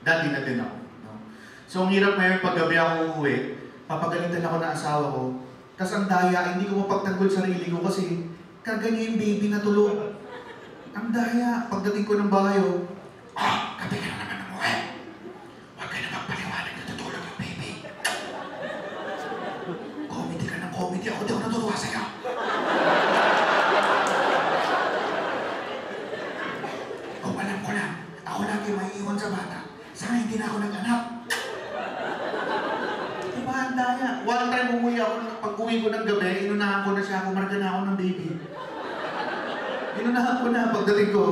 Daddy na din ako. No? So, ang hirap ngayon, pag gabi ako uuwi, papagalitan ako ng asawa ko, tapos ang daya, hindi ko mapagtanggol sarili ko kasi karga niya yung baby na tulog. Ang daya, pagdating ko ng bahay, gabi ka na naman umuwi. Huwag ka na magpaliwanag na tutulog yung baby. Comedy ka ng comedy, ako di ako natutuwa sa'yo. Kung alam ko lang, ako lagi maiiwan sa bata. Sana hindi na ako nag-anak. Diba, ang daya. One time umuwi ako, pag uwi ko ng gabi, inunahan ko na siya, kumarga na ako ng baby. Inunahan ko na pagdating ko.